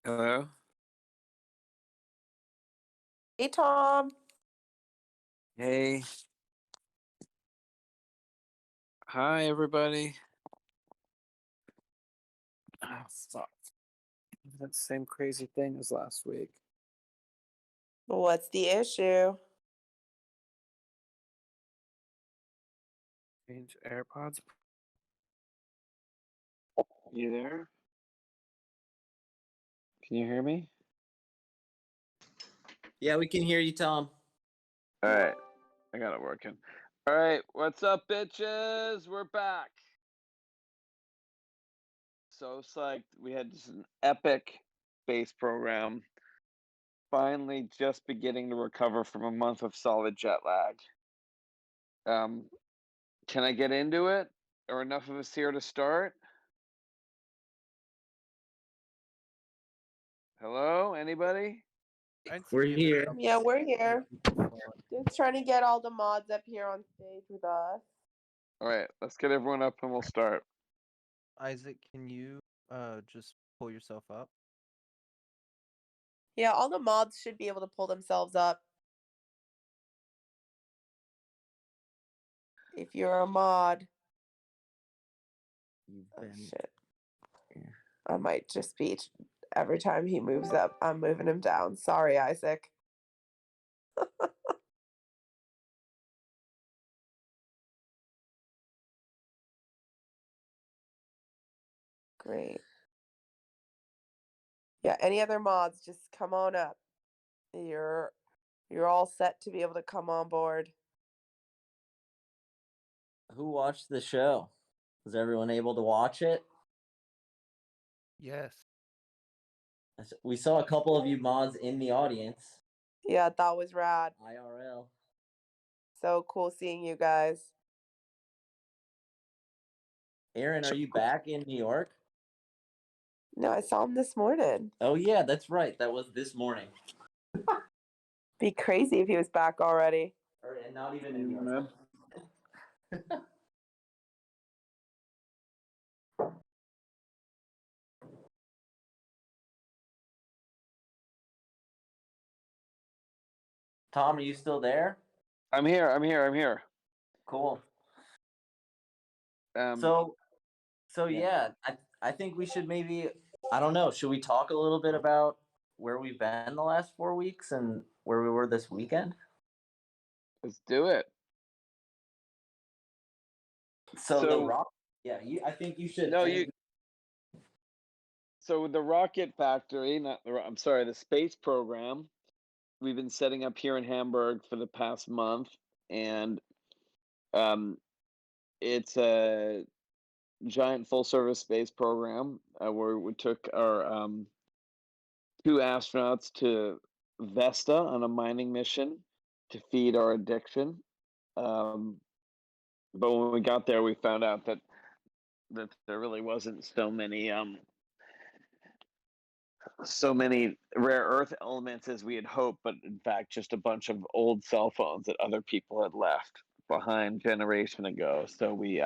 Hello? Hey, Tom. Hey. Hi, everybody. Oh, fuck. That same crazy thing as last week. What's the issue? Change AirPods. You there? Can you hear me? Yeah, we can hear you, Tom. All right. I got it working. All right. What's up, bitches? We're back. So psyched. We had just an epic space program. Finally, just beginning to recover from a month of solid jet lag. Can I get into it? Or enough of us here to start? Hello? Anybody? We're here. Yeah, we're here. Just trying to get all the mods up here on stage with us. All right, let's get everyone up and we'll start. Isaac, can you just pull yourself up? Yeah, all the mods should be able to pull themselves up. If you're a mod. Oh, shit. I might just be every time he moves up, I'm moving him down. Sorry, Isaac. Great. Yeah, any other mods, just come on up. You're all set to be able to come on board. Who watched the show? Was everyone able to watch it? Yes. We saw a couple of you mods in the audience. Yeah, that was rad. IRL. So cool seeing you guys. Aaron, are you back in New York? No, I saw him this morning. Oh, yeah, that's right. That was this morning. Be crazy if he was back already. And not even in New York. Tom, are you still there? I'm here. Cool. Yeah, I think we should maybe, I don't know, should we talk a little bit about where we've been the last 4 weeks and where we were this weekend? Let's do it. So the rock, yeah, I think you should. No, you. So the rocket factory, the space program, we've been setting up here in Hamburg for the past month, and it's a giant full-service space program where we took our two astronauts to Vesta on a mining mission to feed our addiction. But when we got there, we found out that there really wasn't so many rare earth elements as we had hoped, but in fact just a bunch of old cell phones that other people had left behind generation ago. So we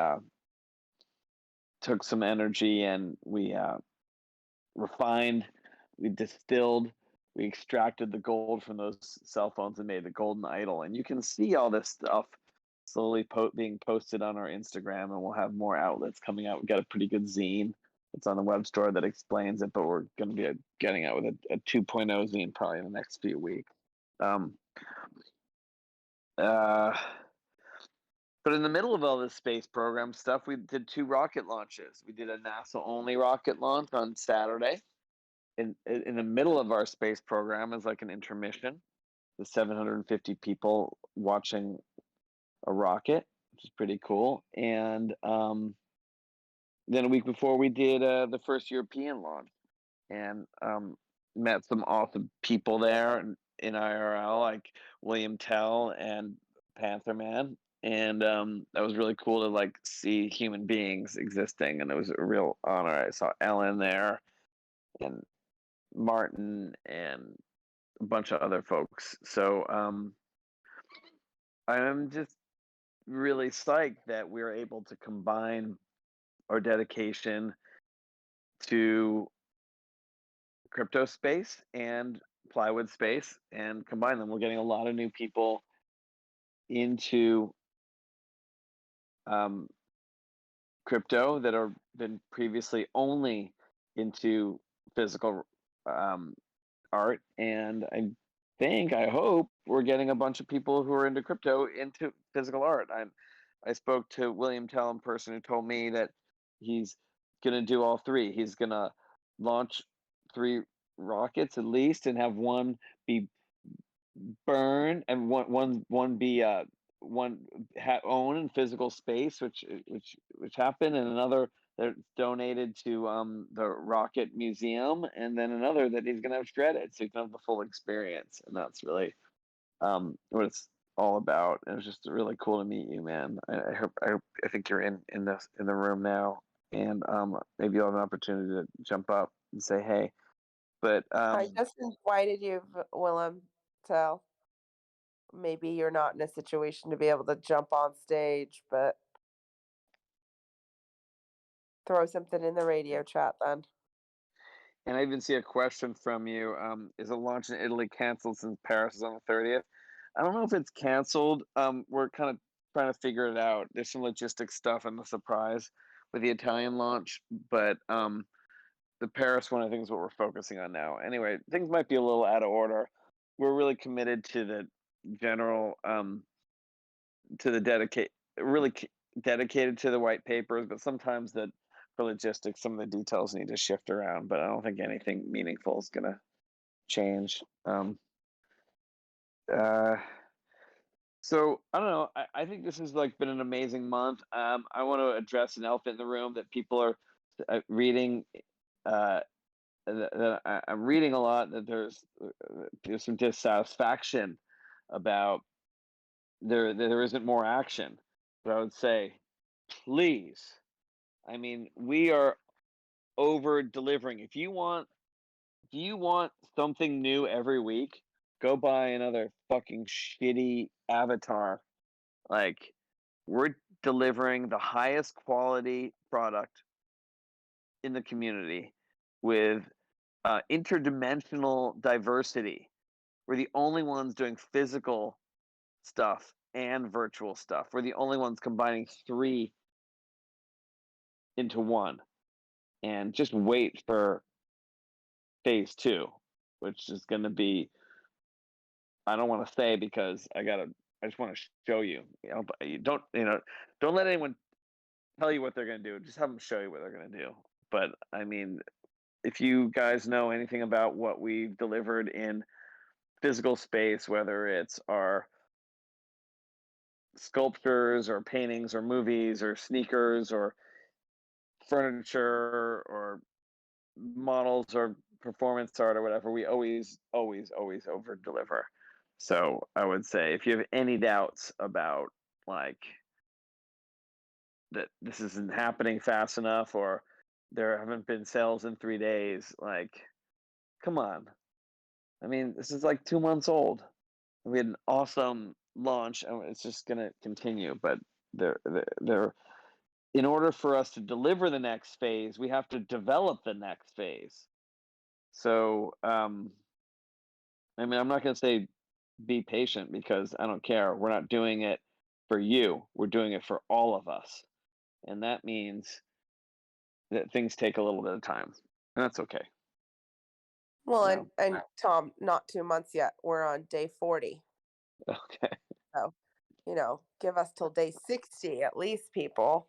took some energy and we refined, we distilled, we extracted the gold from those cell phones and made the golden idol. And you can see all this stuff slowly being posted on our Instagram, and we'll have more outlets coming out. We've got a pretty good zine. It's on the web store that explains it, but we're going to be getting out with a 2.0 zine probably in the next few weeks. But in the middle of all this space program stuff, we did 2 rocket launches. We did a NASA-only rocket launch on Saturday. In the middle of our space program is like an intermission, with 750 people watching a rocket, which is pretty cool. And then a week before, we did the first European launch, and met some awesome people there in IRL, like William Tell and Panther Man. And that was really cool to like see human beings existing, and it was a real honor. I saw Ellen there, and Martin, and a bunch of other folks. So I'm just really psyched that we're able to combine our dedication to crypto space and plywood space and combine them. We're getting a lot of new people into crypto that are been previously only into physical art, and I hope we're getting a bunch of people who are into crypto into physical art. I spoke to William Tell, person who told me that he's gonna do all three. He's gonna launch 3 rockets at least, and have one be burn and one be one own in physical space, which happened, and another that's donated to the rocket museum, and then another that he's gonna have shredded, so you can have the full experience. And that's really what it's all about. It was just really cool to meet you, man. I think you're in the room now, and maybe you'll have an opportunity to jump up and say hey. But I just invited you, Willem. So maybe you're not in a situation to be able to jump on stage, but throw something in the radio chat then. And I even see a question from you. Is a launch in Italy canceled since Paris is on the 30th? I don't know if it's canceled. We're kind of trying to figure it out. There's some logistics stuff and the surprise with the Italian launch, but the Paris one I think is what we're focusing on now. Anyway, things might be a little out of order. We're really committed to the general, to the dedicated to the white papers, but sometimes that for logistics, some of the details need to shift around. But I don't think anything meaningful is gonna change. Uh, so I don't know. I think this has like been an amazing month. I want to address an elephant in the room that people are reading. I'm reading a lot that there's some dissatisfaction about there isn't more action. But I would say, please. I mean, we are over delivering. If you want something new every week, go buy another fucking shitty avatar. Like, we're delivering the highest quality product in the community with interdimensional diversity. We're the only ones doing physical stuff and virtual stuff. We're the only ones combining 3 into 1. And just wait for phase 2, which is going to be, I don't want to say because I just want to show you. But you don't let anyone tell you what they're going to do. Just have them show you what they're going to do. But I mean, if you guys know anything about what we've delivered in physical space, whether it's our sculptures or paintings or movies or sneakers or furniture or models or performance art or whatever, we always over deliver. So I would say if you have any doubts about like that this isn't happening fast enough, or there haven't been sales in 3 days, like, come on. I mean, this is like 2 months old. We had an awesome launch, and it's just going to continue. But they're in order for us to deliver the next phase, we have to develop the next phase. So, I mean, I'm not going to say be patient because I don't care. We're not doing it for you. We're doing it for all of us. And that means that things take a little bit of time. And that's okay. Well, Yeah. and Tom, not 2 months yet. We're on day 40. Okay. So, give us till day 60 at least, people.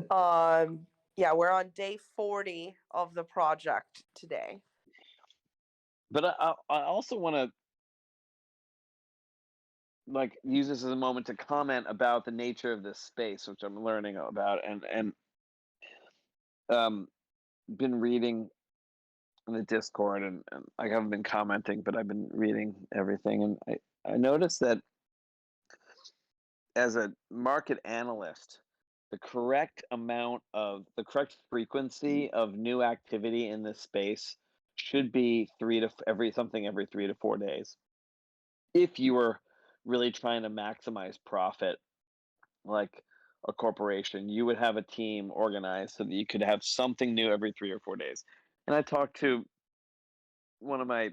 Yeah, we're on day 40 of the project today. But I also want to like use this as a moment to comment about the nature of this space, which I'm learning about, and been reading in the Discord, and I haven't been commenting, but I've been reading everything, and I noticed that as a market analyst, the correct frequency of new activity in this space should be every 3 to 4 days. If you were really trying to maximize profit, like a corporation, you would have a team organized so that you could have something new every 3 or 4 days. And I talked to one of my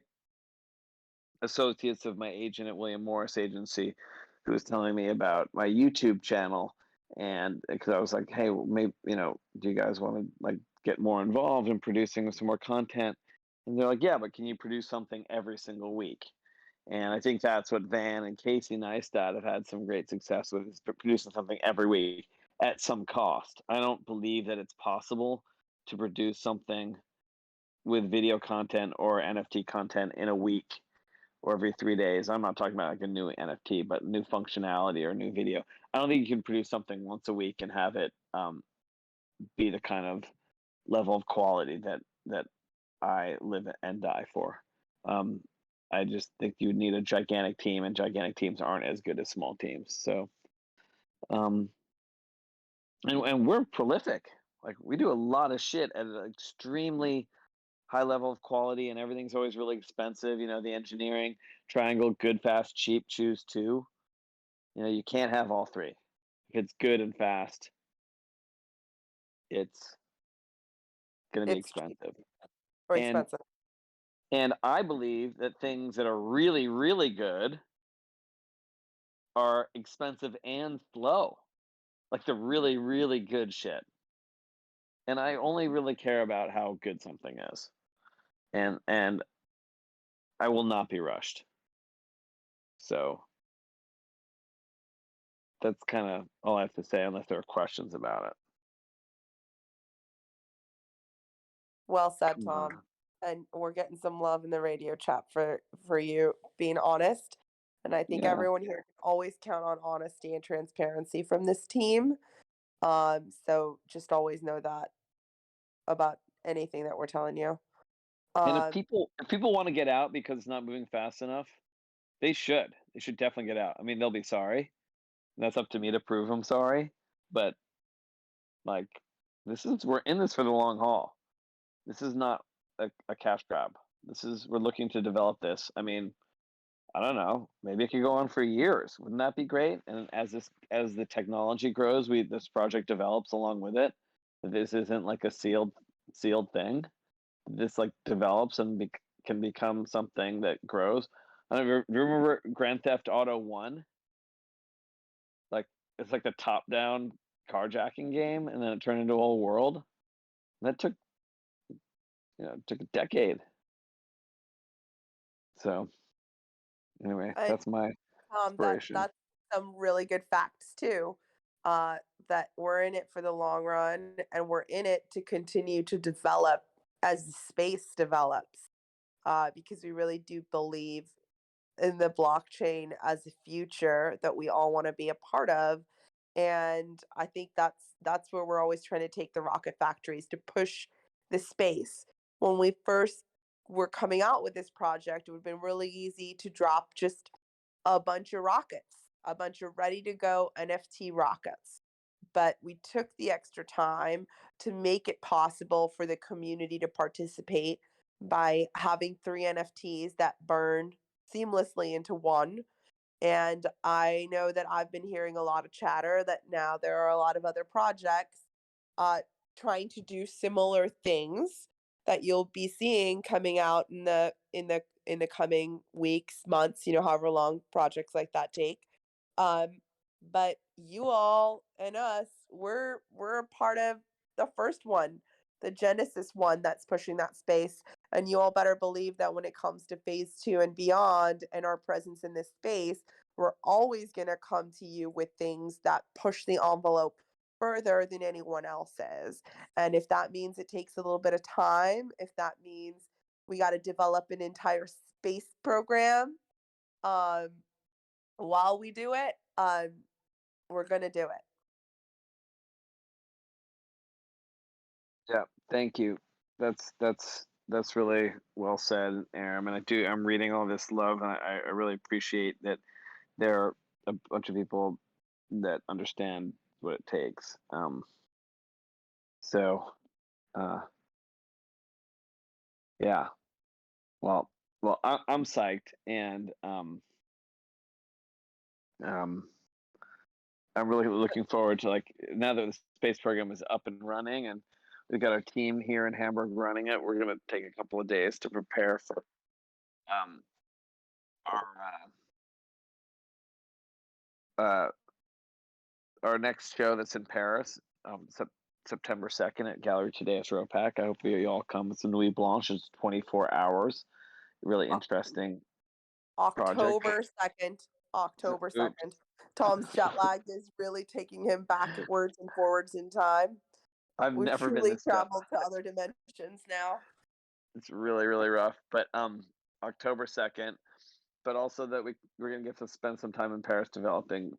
associates of my agent at William Morris Agency who was telling me about my YouTube channel, and because I was like, hey, well, maybe do you guys want to like get more involved in producing some more content? And they're like, yeah, but can you produce something every single week? And I think that's what Van and Casey Neistat have had some great success with, is producing something every week at some cost. I don't believe that it's possible to produce something with video content or NFT content in a week or every 3 days. I'm not talking about like a new NFT, but new functionality or new video. I don't think you can produce something once a week and have it be the kind of level of quality that I live and die for. I just think you need a gigantic team, and gigantic teams aren't as good as small teams. So, and we're prolific. Like we do a lot of shit at an extremely high level of quality, and everything's always really expensive. The engineering triangle: good, fast, cheap. Choose two. You can't have all three. If it's good and fast, it's going to be It's cheap expensive. or And expensive. and I believe that things that are really, really good are expensive and slow, like the really, really good shit. And I only really care about how good something is, and I will not be rushed. So that's kind of all I have to say, unless there are questions about it. Well said, Come Tom. on. And we're getting some love in the radio chat for you being honest. And I think Yeah. everyone here can always count on honesty and transparency from this team. So just always know that about anything that we're telling you. And if Um, people want to get out because it's not moving fast enough, they should. They should definitely get out. I mean, they'll be sorry. And that's up to me to prove them sorry. But like, we're in this for the long haul. This is not a cash grab. We're looking to develop this. I mean, I don't know. Maybe it could go on for years. Wouldn't that be great? And as the technology grows, this project develops along with it. This isn't like a sealed thing. This like develops and can become something that grows. I don't know, do you remember Grand Theft Auto 1? Like it's like the top-down carjacking game, and then it turned into a whole world. And that took a decade. So anyway, and that's my that inspiration. that's some really good facts too. That we're in it for the long run, and we're in it to continue to develop as the space develops. Because we really do believe in the blockchain as a future that we all want to be a part of. And I think that's where we're always trying to take the rocket factories to push the space. When we first were coming out with this project, it would have been really easy to drop just a bunch of rockets, a bunch of ready to go NFT rockets. But we took the extra time to make it possible for the community to participate by having three NFTs that burn seamlessly into one. And I know that I've been hearing a lot of chatter that now there are a lot of other projects uh, trying to do similar things that you'll be seeing coming out in the coming weeks, months, however long projects like that take. Um, but you all and us, we're a part of the first one, the Genesis one that's pushing that space. And you all better believe that when it comes to phase two and beyond and our presence in this space, we're always going to come to you with things that push the envelope further than anyone else is. And if that means it takes a little bit of time, if that means we got to develop an entire space program um, while we do it, we're going to do it. Yeah, thank you. That's really well said, Aram. And I'm reading all this love, and I really appreciate that there are a bunch of people that understand what it takes. So, uh, yeah. Well, I'm psyched, and um, I'm really looking forward to, like, now that the space program is up and running, and we've got our team here in Hamburg running it. We're gonna take a couple of days to prepare for um, our our next show that's in Paris, September 2nd at Gallery Today's Ropac. I hope you all come. It's a Nuit Blanche. It's 24 hours. Really O- interesting project. October 2nd. October Oops. 2nd. Tom's jet lag is really taking him backwards and forwards in time. I've We've never been truly this jet traveled to other dimensions now. It's really, really rough. But October 2nd, but also that we're gonna get to spend some time in Paris developing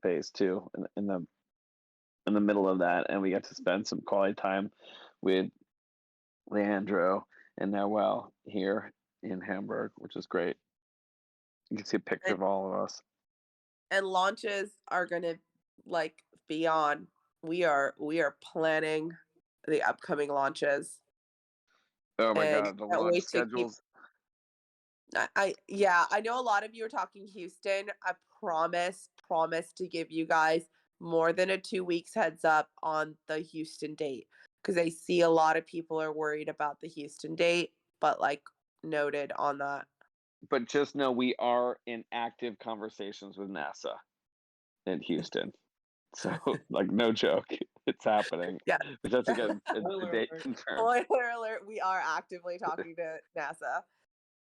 phase two in the middle of that, and we get to spend some quality time with Leandro and Noel here in Hamburg, which is great. You can see a picture And, of all of us. and launches are gonna like be on. We are planning the upcoming launches Oh my and god, the can't launch wait to keep schedules. yeah, I know a lot of you are talking Houston. I promise to give you guys more than a 2 weeks heads up on the Houston date because I see a lot of people are worried about the Houston date, but like noted on that. But just know we are in active conversations with NASA in Houston. So, like, no joke, it's happening. Yeah. We just have to get a Spoiler date alert. confirmed. Spoiler alert, we are actively talking to NASA.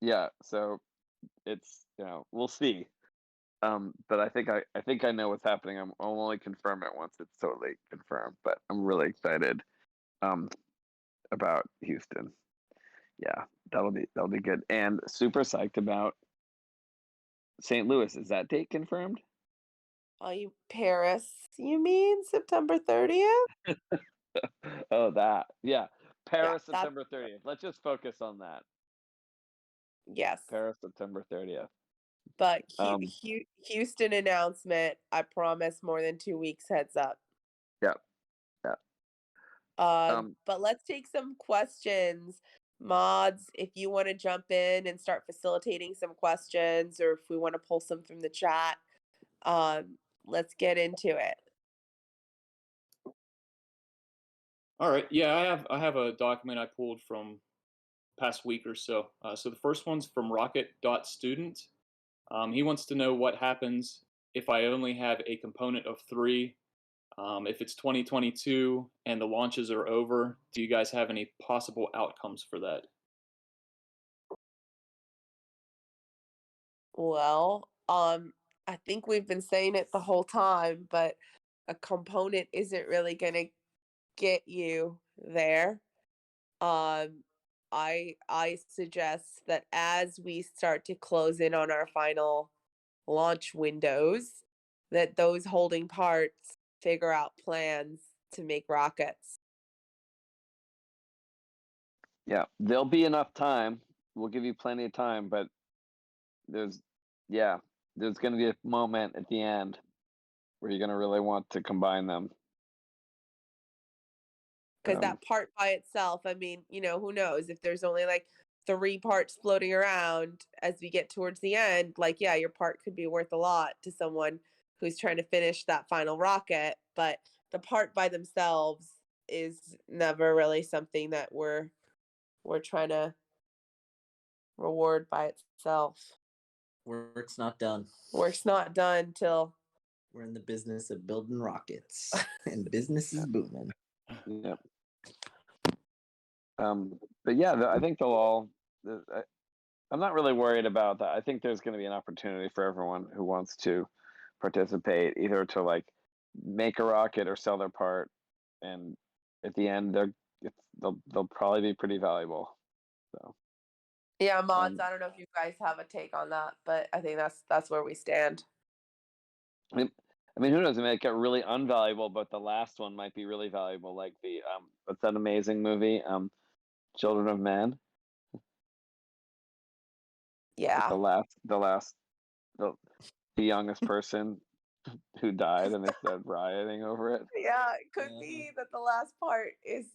Yeah, so it's we'll see. But I think I know what's happening. I'll only confirm it once it's totally confirmed. But I'm really excited um about Houston. Yeah, that'll be good. And super psyched about St. Louis. Is that date confirmed? Are you Paris? You mean September 30th? Oh, that. Yeah. Yeah, Paris that's September 30th. Let's just focus on that. yes. Paris September 30th. But Um Houston announcement, I promise more than 2 weeks heads up. yeah, yeah. Um But let's take some questions. Mods, if you want to jump in and start facilitating some questions, or if we want to pull some from the chat, let's get into it. All right. Yeah, I have a document I pulled from past week or so. So the first one's from Rocket.student. He wants to know what happens if I only have a component of three. If it's 2022 and the launches are over, do you guys have any possible outcomes for that? Well, I think we've been saying it the whole time, but a component isn't really going to get you there. Um, I suggest that as we start to close in on our final launch windows, that those holding parts figure out plans to make rockets. yeah, there'll be enough time. We'll give you plenty of time, but there's yeah, there's going to be a moment at the end where you're going to really want to combine them. Because Um that part by itself, I mean, who knows if there's only like three parts floating around as we get towards the end, like, yeah, your part could be worth a lot to someone who's trying to finish that final rocket, but the part by themselves is never really something that we're trying to reward by itself. Work's not done. Work's not done till We're in the business of building rockets, and business is booming. yeah. But yeah, I think they'll all. I'm not really worried about that. I think there's going to be an opportunity for everyone who wants to participate, either to like make a rocket or sell their part, and at the end, they'll probably be pretty valuable. So yeah, mods. um, I don't know if you guys have a take on that, but I think that's where we stand. I mean, I mean, who knows? It might get really unvaluable, but the last one might be really valuable. Like the what's that amazing movie? Children of Men. Like Yeah. the the youngest person who died, and they started rioting over it. Yeah, it could be that the last part is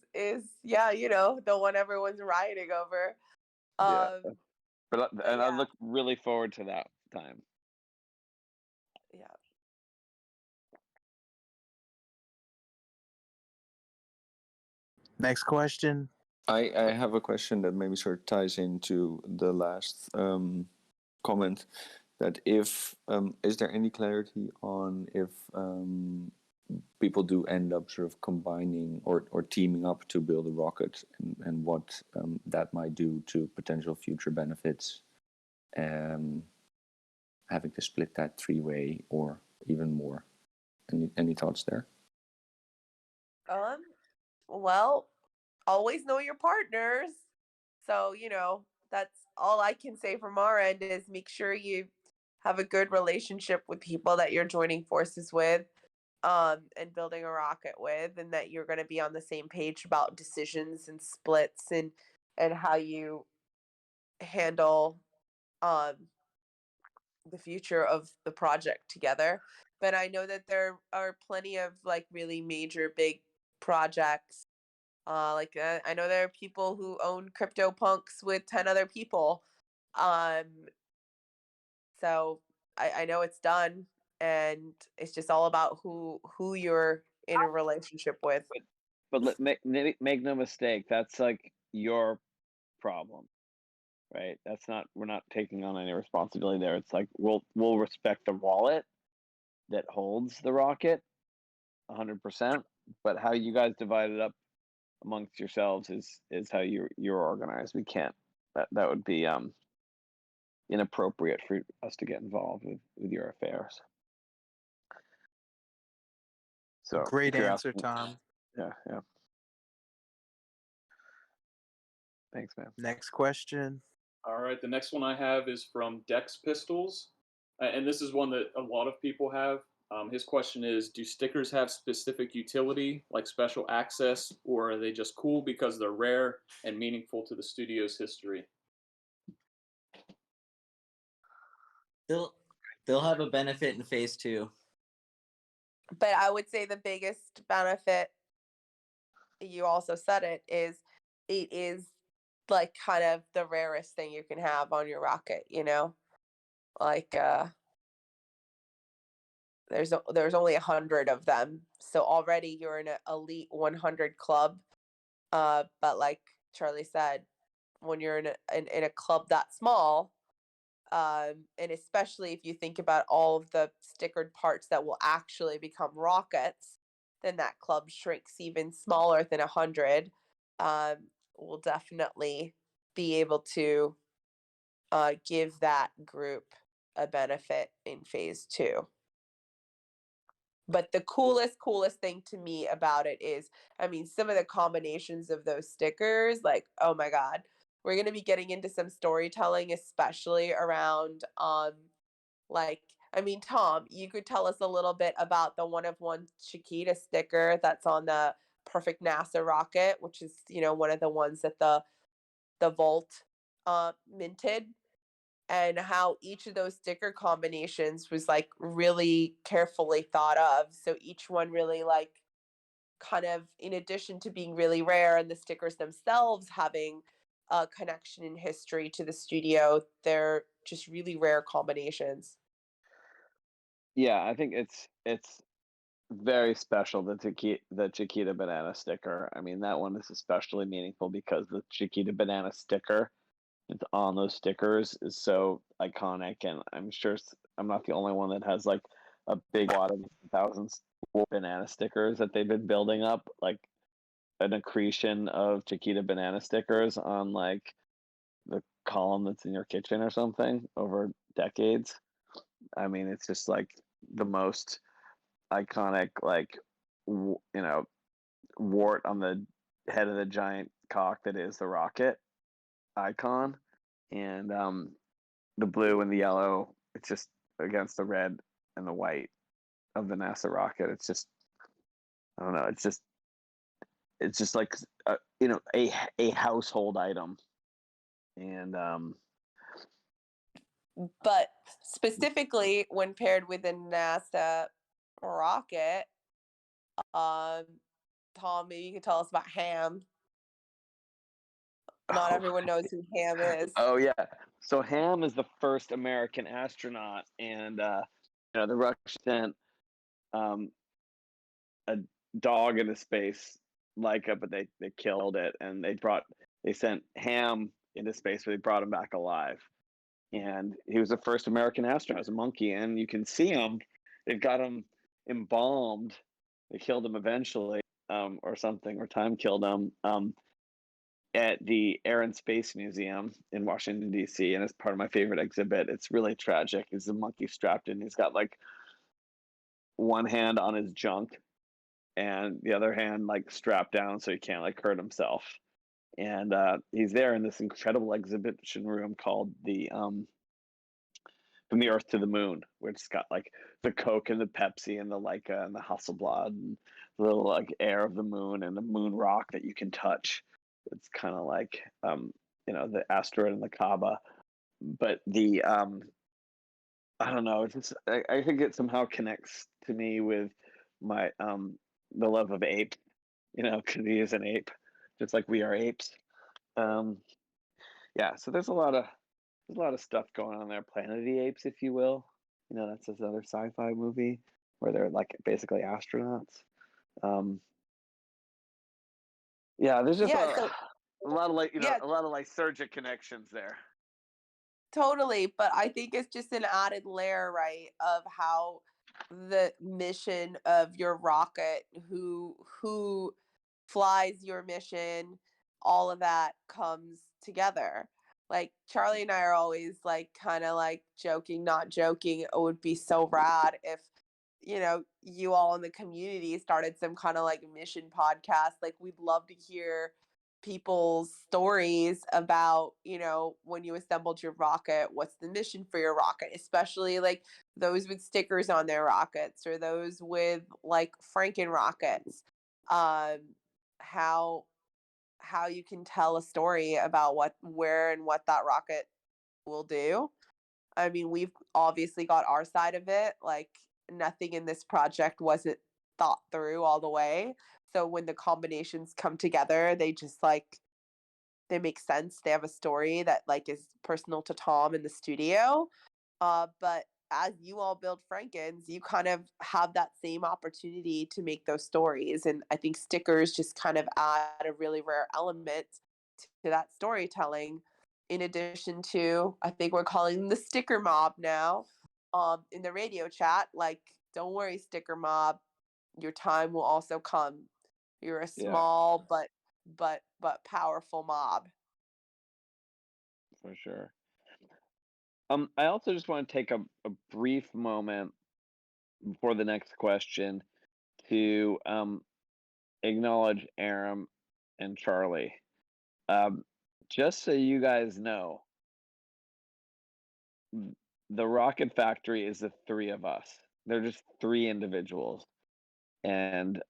yeah, the one everyone's rioting over. Yeah, But and I yeah, look really forward to that time. yeah. Next question. I have a question that maybe sort of ties into the last comment. That if is there any clarity on if people do end up sort of combining or teaming up to build a rocket, and what that might do to potential future benefits, having to split that three-way or even more? Any thoughts there? Well, always know your partners. So, that's all I can say from our end is make sure you have a good relationship with people that you're joining forces with, and building a rocket with, and that you're going to be on the same page about decisions and splits and how you handle um the future of the project together. But I know that there are plenty of like really major big projects. I know there are people who own CryptoPunks with 10 other people. Um, so I know it's done, and it's just all about who you're in a relationship with. But make no mistake, that's like your problem, right? That's not, we're not taking on any responsibility there. It's like we'll respect the wallet that holds the rocket 100%, but how you guys divide it up amongst yourselves is how you're organized. We can't, that would be inappropriate for us to get involved with your affairs. So Great if you're answer, asking, Tom. yeah, thanks, man. Next question. All right, the next one I have is from Dex Pistols, and this is one that a lot of people have. His question is, do stickers have specific utility, like special access, or are they just cool because they're rare and meaningful to the studio's history? They'll have a benefit in phase 2. But I would say the biggest benefit, you also said it is like kind of the rarest thing you can have on your rocket, like there's only 100 of them, so already you're in an elite 100 club. But like Charlie said, when you're in a club that small, and especially if you think about all of the stickered parts that will actually become rockets, then that club shrinks even smaller than 100. Um, will definitely be able to give that group a benefit in phase 2. But the coolest thing to me about it is, I mean, some of the combinations of those stickers, like, oh my God, we're going to be getting into some storytelling, especially around, like, I mean, Tom, you could tell us a little bit about the one of one Chiquita sticker that's on the perfect NASA rocket, which is, one of the ones that the Vault minted, and how each of those sticker combinations was like really carefully thought of. So each one really like kind of, in addition to being really rare and the stickers themselves having a connection in history to the studio, they're just really rare combinations. Yeah, I think it's very special, the Chiquita banana sticker. I mean, that one is especially meaningful because the Chiquita banana sticker that's on those stickers is so iconic, and I'm sure I'm not the only one that has like a big wad of thousands of banana stickers that they've been building up, like an accretion of Chiquita banana stickers on like the column that's in your kitchen or something over decades. I mean, it's just like the most iconic, like wart on the head of the giant cock that is the rocket icon, and the blue and the yellow. It's just against the red and the white of the NASA rocket. It's just, I don't know. It's just like a household item, and But specifically, when paired with a NASA rocket, um, Tom, maybe you could tell us about Ham. Not oh, everyone knows who Ham is. oh yeah. So Ham is the first American astronaut, and the Russians sent um, a dog into space Laika, but they killed it, and they sent Ham into space, but they brought him back alive. And he was the first American astronaut as a monkey, and you can see him. They've got him embalmed. They killed him eventually, or something, or time killed him. At the Air and Space Museum in Washington D.C., and it's part of my favorite exhibit. It's really tragic. He's a monkey strapped in. He's got like one hand on his junk and the other hand like strapped down so he can't like hurt himself. And he's there in this incredible exhibition room called the From the Earth to the Moon, which has got like the Coke and the Pepsi and the Leica and the Hasselblad and the little like air of the moon and the moon rock that you can touch. It's kind of like the asteroid and the Kaaba, but the I don't know. It's just, I think it somehow connects to me with my the love of ape, because he is an ape, just like we are apes. Um, yeah, so there's a lot of stuff going on there. Planet of the Apes, if you will. That's this other sci-fi movie where they're like basically astronauts. Um, yeah, there's just Yeah, so a lot of yeah, a lot of lysergic connections there. totally. But I think it's just an added layer, right, of how the mission of your rocket, who flies your mission, all of that comes together. Like Charlie and I are always like kind of like joking, not joking. It would be so rad if you all in the community started some kind of like mission podcast. Like we'd love to hear people's stories about, when you assembled your rocket, what's the mission for your rocket, especially like those with stickers on their rockets or those with like Franken rockets. How you can tell a story about where and what that rocket will do. I mean, we've obviously got our side of it. Like nothing in this project wasn't thought through all the way. So when the combinations come together, they just like they make sense. They have a story that like is personal to Tom in the studio. But as you all build Frankens, you kind of have that same opportunity to make those stories. And I think stickers just kind of add a really rare element to that storytelling. In addition to, I think we're calling them the sticker mob now, in the radio chat. Like, don't worry, sticker mob, your time will also come. You're a Yeah, small but powerful mob. for sure. I also just want to take a brief moment before the next question to acknowledge Aram and Charlie. Um, just so you guys know, the Rocket Factory is the three of us. They're just three individuals, and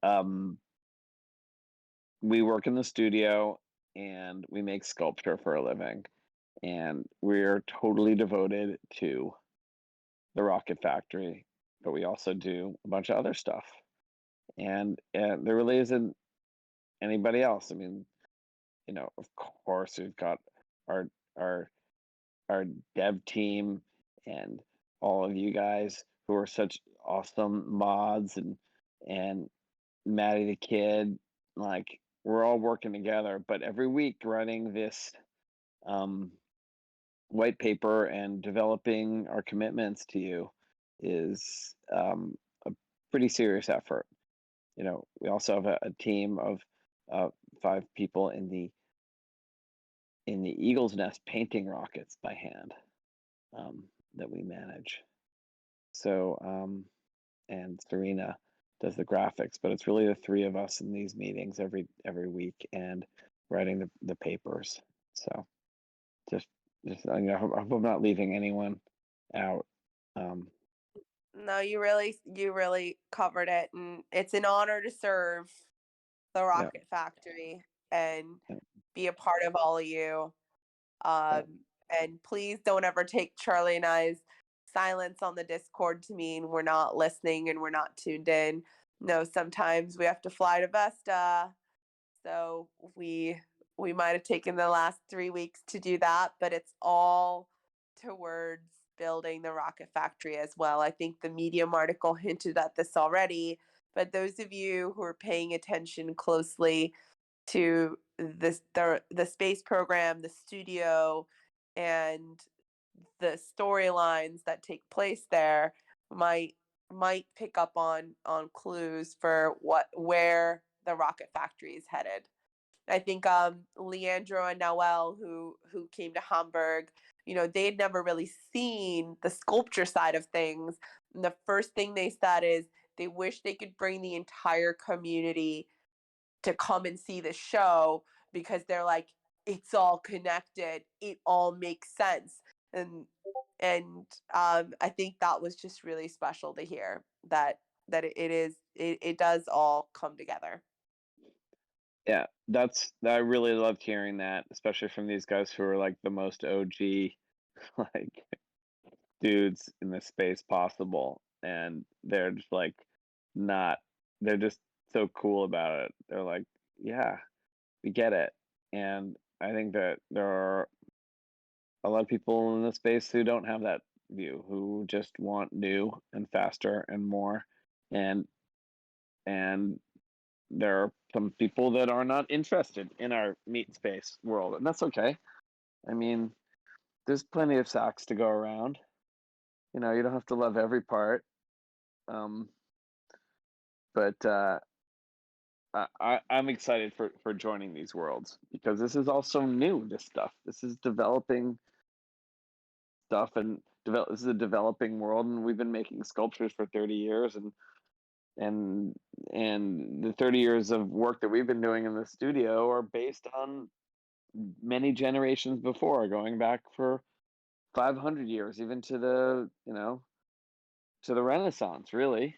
we work in the studio and we make sculpture for a living, and we're totally devoted to the Rocket Factory, but we also do a bunch of other stuff, and there really isn't anybody else. I mean, of course, we've got our our our dev team and all of you guys who are such awesome mods, and Maddie the kid. Like we're all working together, but every week running this um, white paper and developing our commitments to you is a pretty serious effort. We also have a team of 5 people in the Eagle's Nest painting rockets by hand, that we manage. So, and Serena does the graphics, but it's really the three of us in these meetings every week and writing the papers. So just I hope I'm not leaving anyone out. Um, No, you really covered it, and it's an honor to serve the yeah, Rocket Factory and yeah, be a part of all of you. yeah. Um, and please don't ever take Charlie and I's silence on the Discord to mean we're not listening and we're not tuned in. No, sometimes we have to fly to Vesta, so we might have taken the last 3 weeks to do that, but it's all towards building the Rocket Factory as well. I think the Medium article hinted at this already, but those of you who are paying attention closely to the space program, the studio, and the storylines that take place there might pick up on clues for where the rocket factory is headed. I think Leandro and Noel, who came to Hamburg, they had never really seen the sculpture side of things. And the first thing they said is they wish they could bring the entire community to come and see the show, because they're like, it's all connected, it all makes sense. And I think that was just really special to hear that it does all come together. Yeah, I really loved hearing that, especially from these guys who are like the most OG like dudes in the space possible, and they're just like not they're just so cool about it. They're like, yeah, we get it. And I think that there are a lot of people in the space who don't have that view, who just want new and faster and more. And and there are some people that are not interested in our meat space world, and that's okay. I mean, there's plenty of Sachs to go around. You don't have to love every part. Um, but I'm excited for joining these worlds, because this is also new. This is developing stuff, and this is a developing world, and we've been making sculptures for 30 years, and the 30 years of work that we've been doing in the studio are based on many generations before, going back for 500 years, even to the Renaissance. Really,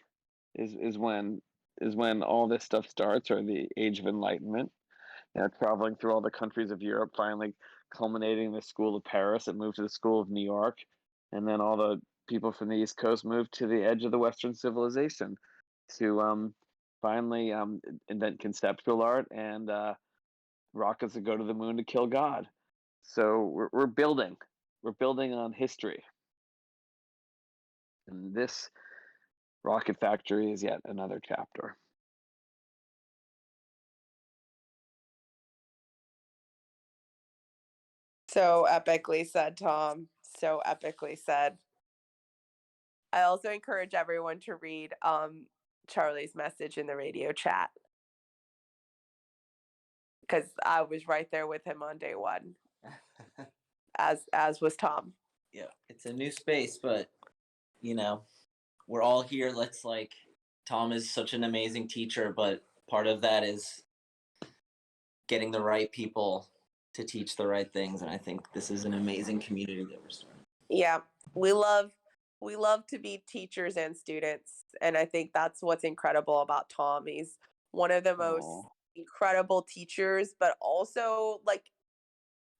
is when all this stuff starts, or the Age of Enlightenment. Traveling through all the countries of Europe, finally culminating in the School of Paris. It moved to the School of New York, and then all the people from the East Coast moved to the edge of the Western civilization to finally invent conceptual art and rockets that go to the moon to kill God. So we're building on history, and this rocket factory is yet another chapter. So epically said, Tom. So epically said. I also encourage everyone to read Charlie's message in the radio chat, because I was right there with him on day one, as was Tom. Yeah, it's a new space, but we're all here. Tom is such an amazing teacher, but part of that is getting the right people to teach the right things, and I think this is an amazing community that we're starting. Yeah, we love to be teachers and students, and I think that's what's incredible about Tom. He's one of the most incredible teachers, but also like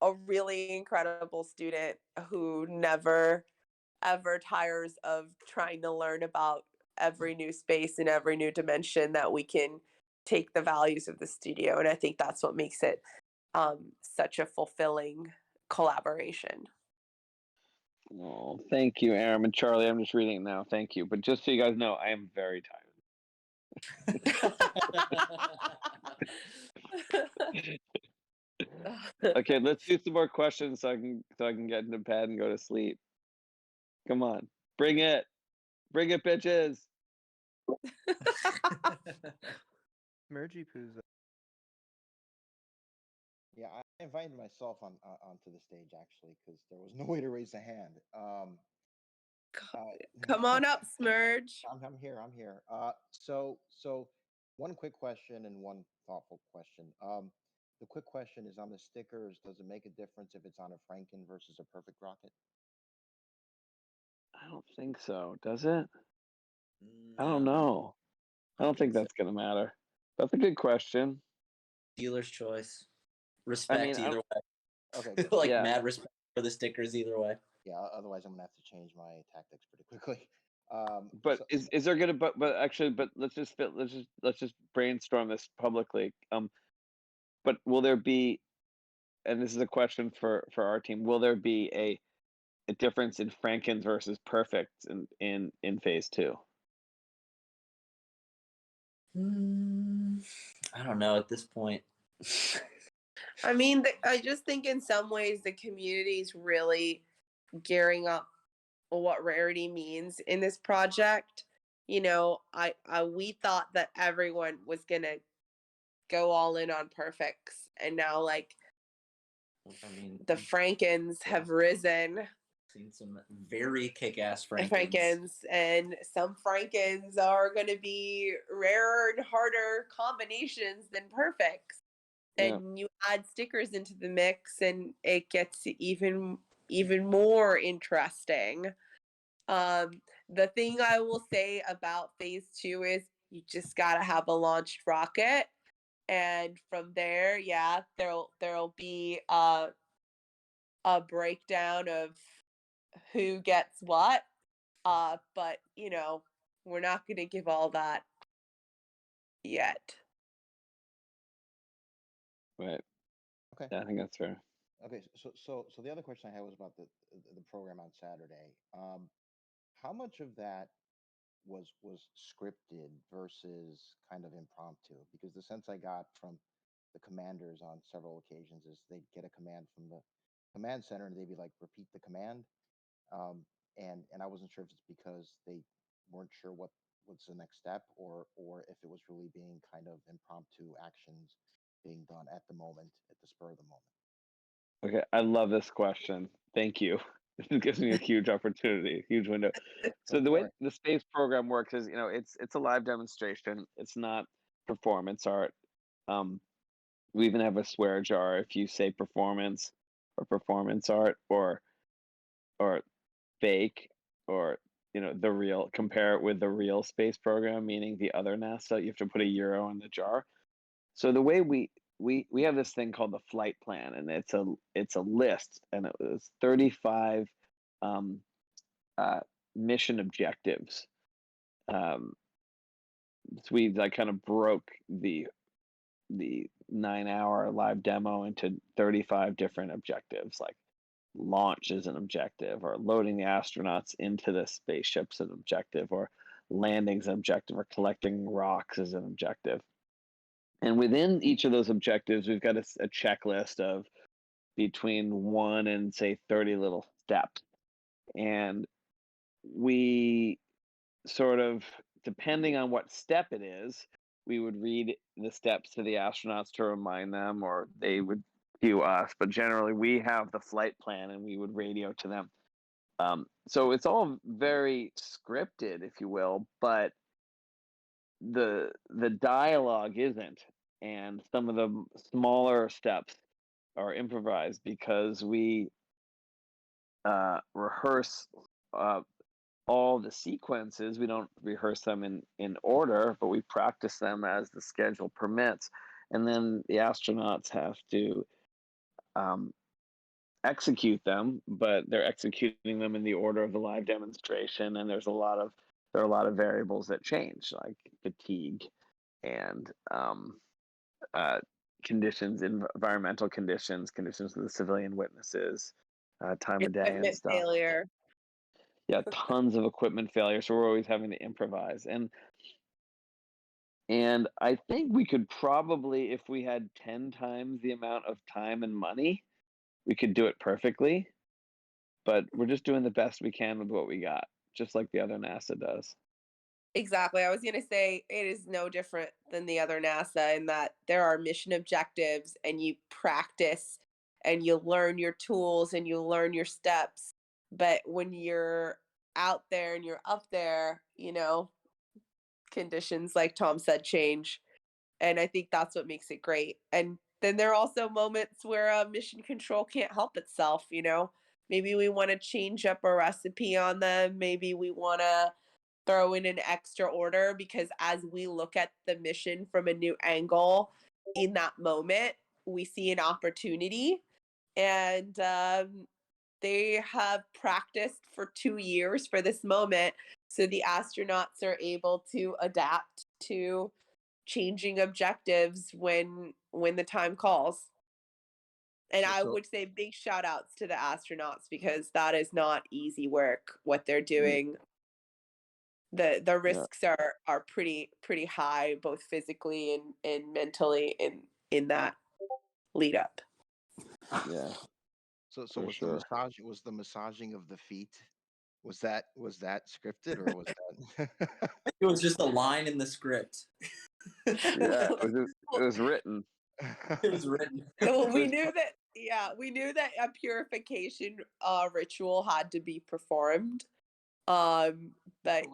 a really incredible student who never ever tires of trying to learn about every new space and every new dimension that we can take the values of the studio. And I think that's what makes it such a fulfilling collaboration. Oh, thank you, Aram and Charlie. I'm just reading it now. Thank you. But just so you guys know, I am very tired. Okay, let's do some more questions so I can get into bed and go to sleep. Come on, bring it, bitches. Mergy Poo's. Yeah, I invited myself onto the stage actually because there was no way to raise a hand. Come on up, Smurge. I'm here. So one quick question and one thoughtful question. The quick question is on the stickers. Does it make a difference if it's on a Franken versus a perfect rocket? I don't think so. Does it? I No, don't know. I don't think that's gonna matter. That's a good question. Dealer's choice. Respect either way. Okay. Like Yeah. mad respect for the stickers either way. Yeah. Otherwise, I'm gonna have to change my tactics pretty quickly. But is there gonna but actually let's just brainstorm this publicly. But will there be, and this is a question for our team, will there be a difference in Frankens versus perfects in phase 2? I don't know at this point. I mean, I just think in some ways the community is really gearing up what rarity means in this project. You know, we thought that everyone was gonna go all in on perfects, and now like I mean, the Frankens have risen. seen some very kick-ass Frankens. Frankens, and some Frankens are going to be rarer and harder combinations than perfects. And you add stickers into the mix, and it gets even more interesting. The thing I will say about phase 2 is you just gotta have a launched rocket, and from there, yeah, there'll be a breakdown of who gets what. But you know, we're not gonna give all that yet. Right. Okay. Yeah, I think that's fair. Okay. So the other question I had was about the program on Saturday. How much of that was scripted versus kind of impromptu? Because the sense I got from the commanders on several occasions is they'd get a command from the command center and they'd be like, repeat the command. And I wasn't sure if it's because they weren't sure what's the next step, or if it was really being kind of impromptu actions being done at the moment, at the spur of the moment. Okay, I love this question. Thank you. This gives me a huge opportunity, huge window. So Go the way for it. the space program works is, you know, it's a live demonstration. It's not performance art. Um, we even have a swear jar if you say performance or performance art or fake or you know the real. Compare it with the real space program, meaning the other NASA. You have to put a euro in the jar. So the way we have this thing called the flight plan, and it's a list, and it was 35 um, uh, mission objectives. Um, so we like kind of broke the 9-hour live demo into 35 different objectives, like launch is an objective, or loading the astronauts into the spaceship's an objective, or landing's an objective, or collecting rocks is an objective. And within each of those objectives, we've got a checklist of between 1 and say 30 little steps. And we sort of, depending on what step it is, we would read the steps to the astronauts to remind them, or they would cue us. But generally, we have the flight plan and we would radio to them. So it's all very scripted, if you will, but the dialogue isn't, and some of the smaller steps are improvised because we rehearse uh, all the sequences. We don't rehearse them in order, but we practice them as the schedule permits, and then the astronauts have to um, execute them, but they're executing them in the order of the live demonstration, and there are a lot of variables that change, like fatigue and uh, conditions, environmental conditions, conditions of the civilian witnesses, time of day and Equipment stuff. failure. Yeah, tons of equipment failure, so we're always having to improvise. And I think we could probably, if we had 10 times the amount of time and money, we could do it perfectly. But we're just doing the best we can with what we got, just like the other NASA does. Exactly. I was going to say it is no different than the other NASA in that there are mission objectives, and you practice and you learn your tools and you learn your steps. But when you're out there and you're up there, you know, conditions, like Tom said, change. And I think that's what makes it great. And then there are also moments where mission control can't help itself, you know. Maybe we want to change up a recipe on them. Maybe we want to throw in an extra order because as we look at the mission from a new angle in that moment, we see an opportunity. And they have practiced for 2 years for this moment. So the astronauts are able to adapt to changing objectives when the time calls. And I would say big shout outs to the astronauts because that is not easy work what they're doing. The Yeah. risks are pretty high, both physically and mentally in that lead up. Yeah. So For was sure. the massaging of the feet, was that scripted, or was that It was just a line in the script. Yeah, it was written. It was written. Well, we knew that a purification ritual had to be performed. But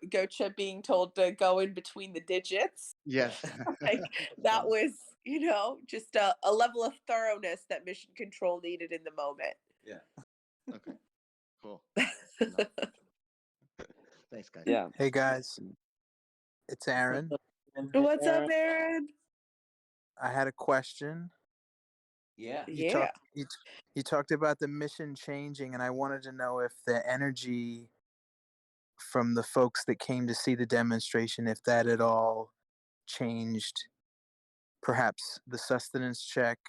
Gocha being told to go in between the digits, Yes. like that was, just a level of thoroughness that mission control needed in the moment. Yeah. Okay. Cool. Good enough. Thanks, guys. Yeah. Hey guys, it's Aaron. What's up, Aaron? I had a question. Yeah. Yeah. You talked about the mission changing, and I wanted to know if the energy from the folks that came to see the demonstration, if that at all changed perhaps the sustenance check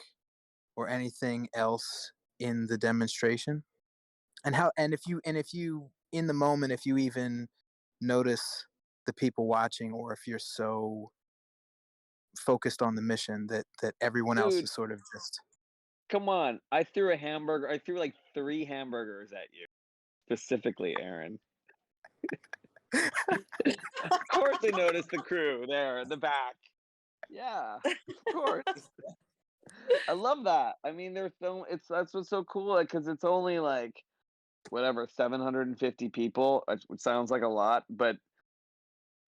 or anything else in the demonstration, and if you in the moment, if you even notice the people watching, or if you're so focused on the mission that everyone else Dude, is sort of just come on. I threw like 3 hamburgers at you. Specifically, Aaron. Of course I noticed the crew there in the back. Yeah, of course. I love that. I mean, that's what's so cool, because it's only like whatever 750 people, which sounds like a lot, but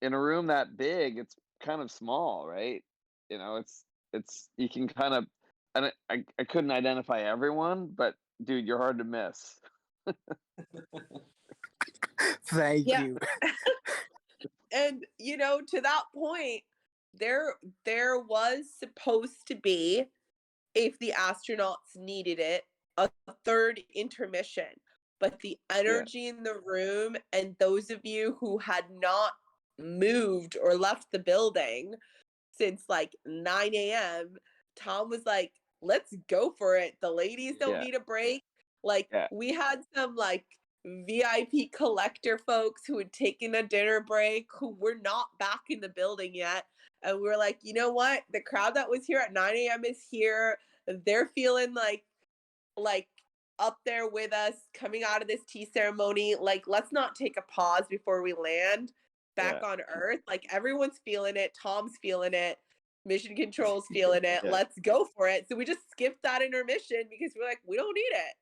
in a room that big, it's kind of small, right? It's you can kind of, and I couldn't identify everyone, but dude, you're hard to miss. thank Yeah. you. And to that point, there was supposed to be, if the astronauts needed it, a third intermission. But the Yeah. energy in the room, and those of you who had not moved or left the building since like 9 a.m., Tom was like, let's go for it. The ladies don't Yeah. need a break. Like, Yeah. we had some like VIP collector folks who had taken a dinner break who were not back in the building yet. And we were like, you know what? The crowd that was here at 9 a.m. is here. They're feeling like up there with us coming out of this tea ceremony. Like, let's not take a pause before we land back Yeah. on Earth. Like, everyone's feeling it. Tom's feeling it. Mission Control's feeling it. Yeah. Let's go for it. So we just skipped that intermission because we're like, we don't need it.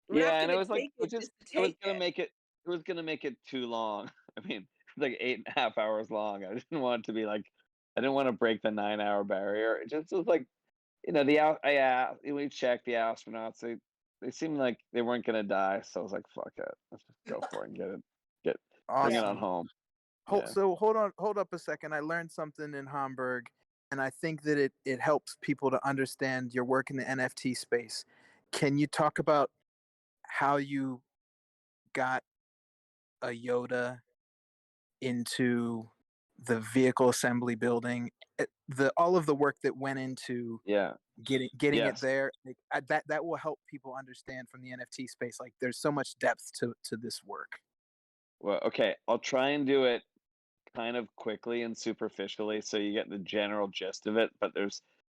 We're Yeah, not and it going was to like, take it just to it was take gonna it. make it. It was gonna make it too long. I mean, it's like 8.5 hours long. I didn't want it to be like, I didn't want to break the 9-hour barrier. It just was like, we checked the astronauts. They seemed like they weren't gonna die. So I was like, fuck it, let's just go for it and bring it on Awesome. home. Yeah. Hold up a second. I learned something in Hamburg, and I think that it helps people to understand your work in the NFT space. Can you talk about how you got a Yoda into the vehicle assembly building? All of the work that went into Yeah. getting it Yes. there, like, that will help people understand from the NFT space. Like, there's so much depth to this work. Well, okay. I'll try and do it kind of quickly and superficially so you get the general gist of it. But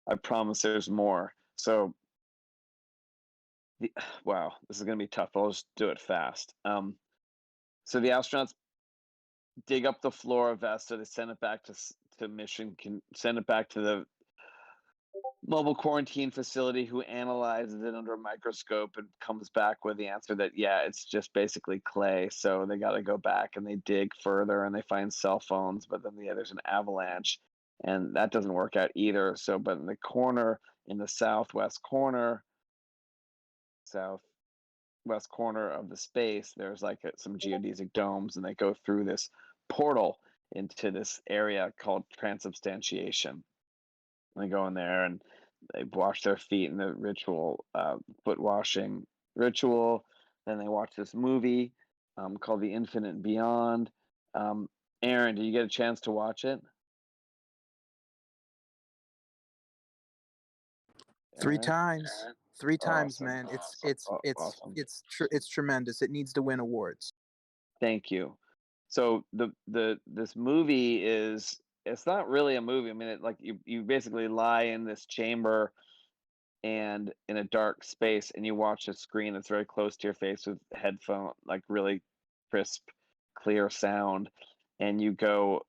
I promise there's more. So, wow, this is gonna be tough. I'll just do it fast. So the astronauts dig up the floor of Vesta. They send it back to mission. Can send it back to the mobile quarantine facility, who analyzes it under a microscope and comes back with the answer that, yeah, it's just basically clay. So they got to go back and they dig further and they find cell phones, but then there's an avalanche and that doesn't work out either. So, but in the corner, in the southwest corner of the space, there's like some geodesic domes, and they go through this portal into this area called transubstantiation. And they go in there and they wash their feet in the ritual, foot washing ritual. Then they watch this movie called The Infinite Beyond. Aaron, did you get a chance to watch it? Three Aaron? times. Three times, Awesome. man. It's Awesome. tremendous. It needs to win awards. Thank you. so this movie it's not really a movie. I mean, you basically lie in this chamber and in a dark space, and you watch a screen that's very close to your face with headphone, like really crisp, clear sound, and you go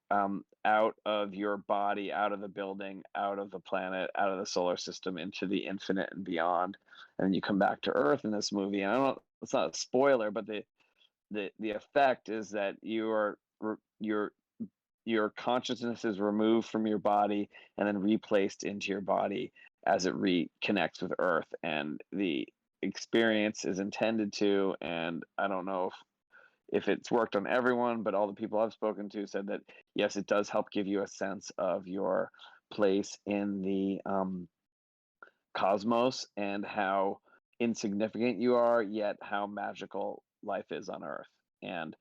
out of your body, out of the building, out of the planet, out of the solar system, into the infinite and beyond, and then you come back to Earth in this movie. And I don't, it's not a spoiler, but the effect is that your consciousness is removed from your body and then replaced into your body as it reconnects with Earth, and the experience is intended to, and I don't know if it's worked on everyone, but all the people I've spoken to said that yes, it does help give you a sense of your place in the cosmos and how insignificant you are, yet how magical life is on Earth. And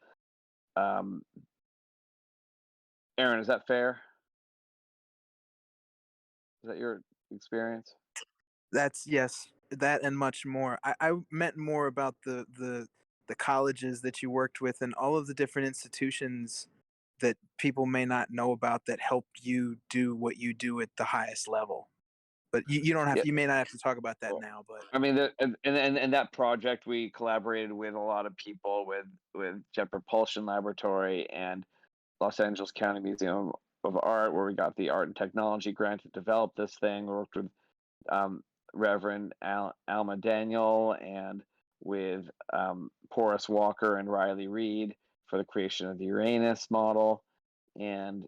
um, Aaron, is that fair? Is that your experience? That's yes, that and much more. I meant more about the colleges that you worked with and all of the different institutions that people may not know about that helped you do what you do at the highest level. But you don't have Yeah. you may not have to talk about that now, but I mean, and that project, we collaborated with a lot of people with Jet Propulsion Laboratory and Los Angeles County Museum of Art, where we got the art and technology grant to develop this thing. We worked with Reverend Alma Daniel and with Porus Walker and Riley Reed for the creation of the Uranus model. And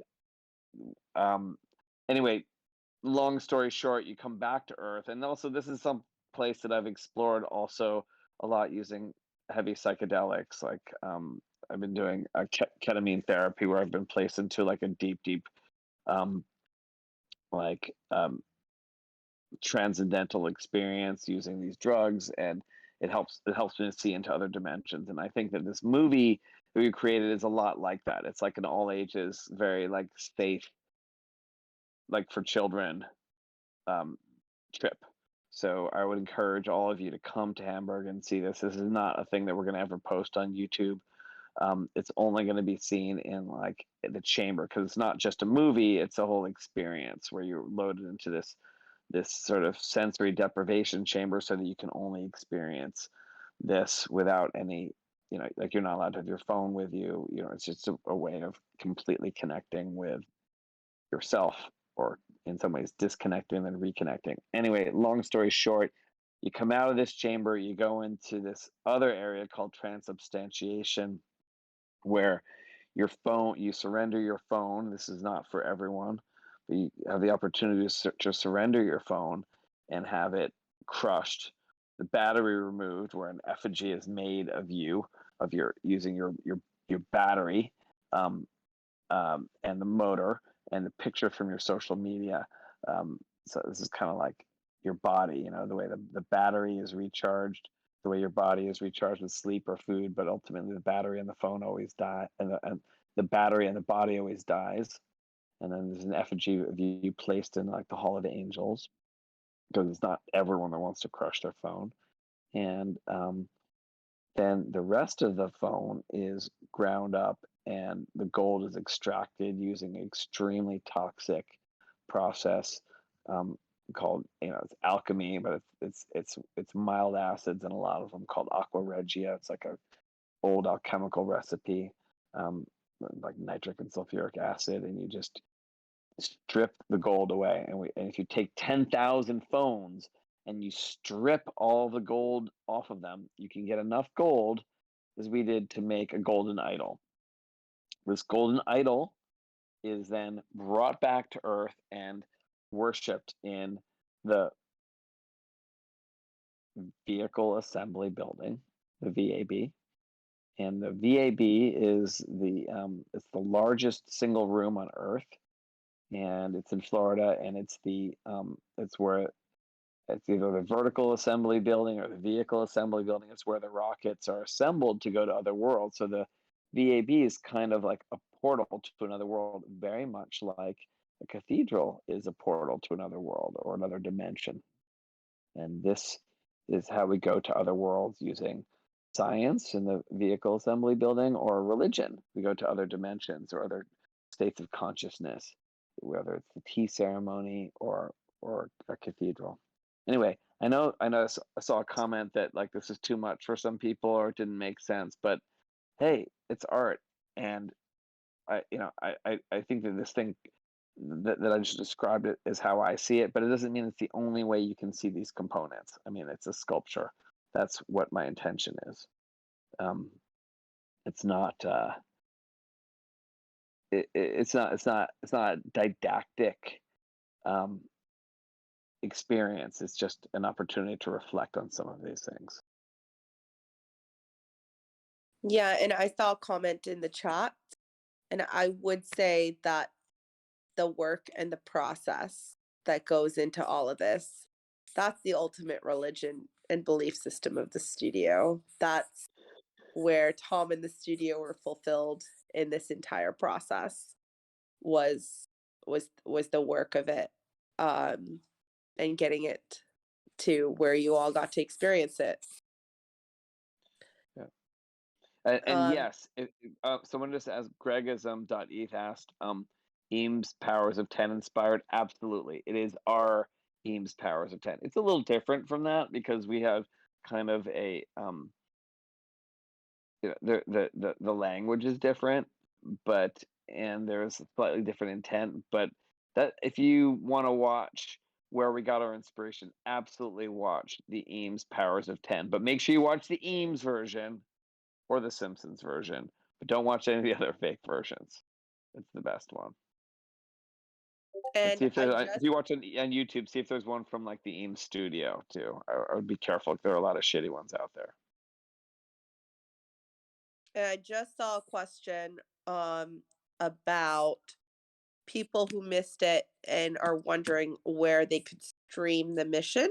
anyway, long story short, you come back to Earth, and also this is some place that I've explored also a lot using heavy psychedelics. Like I've been doing a ketamine therapy where I've been placed into like a deep um, like transcendental experience using these drugs, and it helps me to see into other dimensions. And I think that this movie that we created is a lot like that. It's like an all ages, very like safe, like for children um, trip. So I would encourage all of you to come to Hamburg and see this. This is not a thing that we're going to ever post on YouTube. It's only going to be seen in like the chamber, because it's not just a movie; it's a whole experience where you're loaded into this sort of sensory deprivation chamber, so that you can only experience this without any, like you're not allowed to have your phone with you. It's just a way of completely connecting with yourself, or in some ways disconnecting and reconnecting. Anyway, long story short, you come out of this chamber, you go into this other area called transubstantiation, where you surrender your phone. This is not for everyone, but you have the opportunity to surrender your phone and have it crushed, the battery removed, where an effigy is made of you, of your using your battery, um, and the motor, and the picture from your social media. So this is kind of like your body, the way the battery is recharged, the way your body is recharged with sleep or food, but ultimately the battery and the phone always die, and the battery and the body always dies. And then there's an effigy of you placed in like the Hall of Angels, because it's not everyone that wants to crush their phone. And then the rest of the phone is ground up, and the gold is extracted using an extremely toxic process, called, it's alchemy, but it's mild acids, and a lot of them called aqua regia. It's like a old alchemical recipe, um, like nitric and sulfuric acid, and you just strip the gold away. And if you take 10,000 phones and you strip all the gold off of them, you can get enough gold, as we did, to make a golden idol. This golden idol is then brought back to Earth and worshipped in the Vehicle Assembly Building, the VAB. And the VAB is it's the largest single room on Earth, and it's in Florida, and it's where it's either the vertical assembly building or the vehicle assembly building. It's where the rockets are assembled to go to other worlds. So the VAB is kind of like a portal to another world, very much like a cathedral is a portal to another world or another dimension. And this is how we go to other worlds, using science in the vehicle assembly building, or religion. We go to other dimensions or other states of consciousness, whether it's the tea ceremony or a cathedral. Anyway, I know I saw a comment that like this is too much for some people or it didn't make sense, but hey, it's art, and I think that this thing that I just described it is how I see it, but it doesn't mean it's the only way you can see these components. I mean, it's a sculpture. That's what my intention is. It's not. It's not a didactic experience. It's just an opportunity to reflect on some of these things. Yeah, and I saw a comment in the chat, and I would say that the work and the process that goes into all of this, that's the ultimate religion and belief system of the studio. That's where Tom and the studio were fulfilled in this entire process was the work of it, and getting it to where you all got to experience it. And yes, someone just asked, Gregism.eth asked, Eames Powers of 10 inspired? Absolutely. It is our Eames Powers of 10. It's a little different from that because we have kind of a the language is different, and there's a slightly different intent. But that if you want to watch where we got our inspiration, absolutely watch the Eames Powers of 10. But make sure you watch the Eames version or the Simpsons version, but don't watch any of the other fake versions. It's the best one. And And see if if you watch on YouTube, see if there's one from like the Eames studio too. I would be careful. There are a lot of shitty ones out there. I just saw a question about people who missed it and are wondering where they could stream the mission.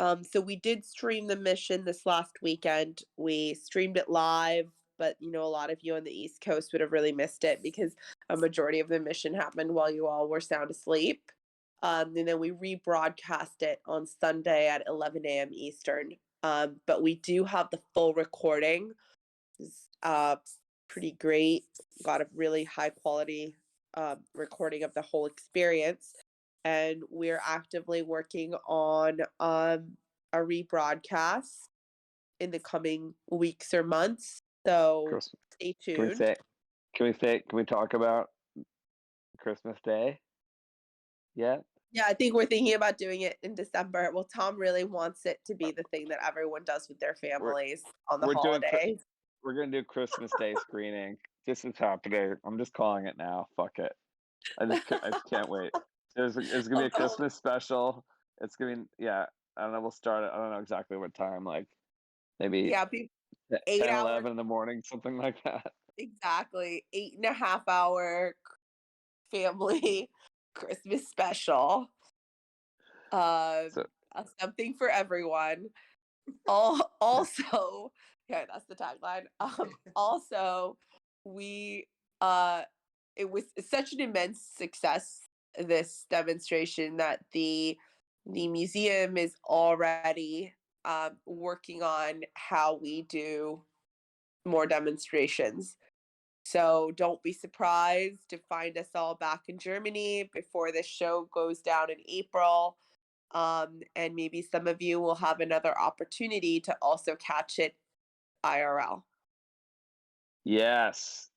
So we did stream the mission this last weekend. We streamed it live, but a lot of you on the East Coast would have really missed it because a majority of the mission happened while you all were sound asleep. And then we rebroadcast it on Sunday at 11 a.m. Eastern. But we do have the full recording. It's pretty great. Got a really high quality recording of the whole experience. And we're actively working on a rebroadcast in the coming weeks or months. So Christmas. stay Can we tuned. say? Can we talk about Christmas Day? Yet? Yeah, I think we're thinking about doing it in December. Well, Tom really wants it to be the thing that everyone does with their families on the we're doing holidays. We're gonna do Christmas Day screening. This is happening. I'm just calling it now. Fuck it. I just can't wait. It's gonna be a Christmas special. It's gonna be I don't know. We'll start it. I don't know exactly what time. Like maybe Yeah, 8 10, hours. 11 in the morning, something like that. Exactly. 8.5 hour family Christmas special. So, Something for everyone. Also, yeah, that's the tagline. Also, we it was such an immense success, this demonstration, that the museum is already working on how we do more demonstrations. So don't be surprised to find us all back in Germany before this show goes down in April. And maybe some of you will have another opportunity to also catch it IRL. yes,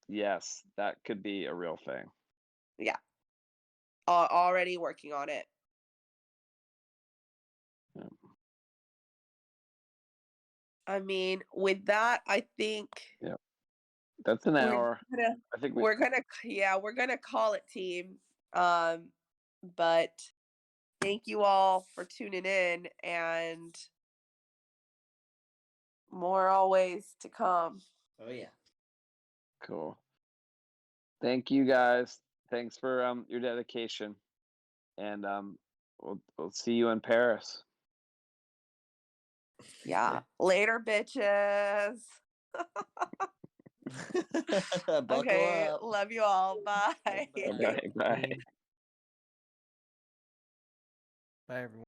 that could be a real thing. Yeah. Already working on it. Yeah. I mean, with that, I think That's an hour. I think we're gonna call it, team. But thank you all for tuning in, and more always to come. Oh yeah. Cool. Thank you guys. Thanks for your dedication, and we'll see you in Paris. Yeah. Later, bitches. Buckle Okay. up. Love you all. Bye. Bye. Bye. Bye, everyone.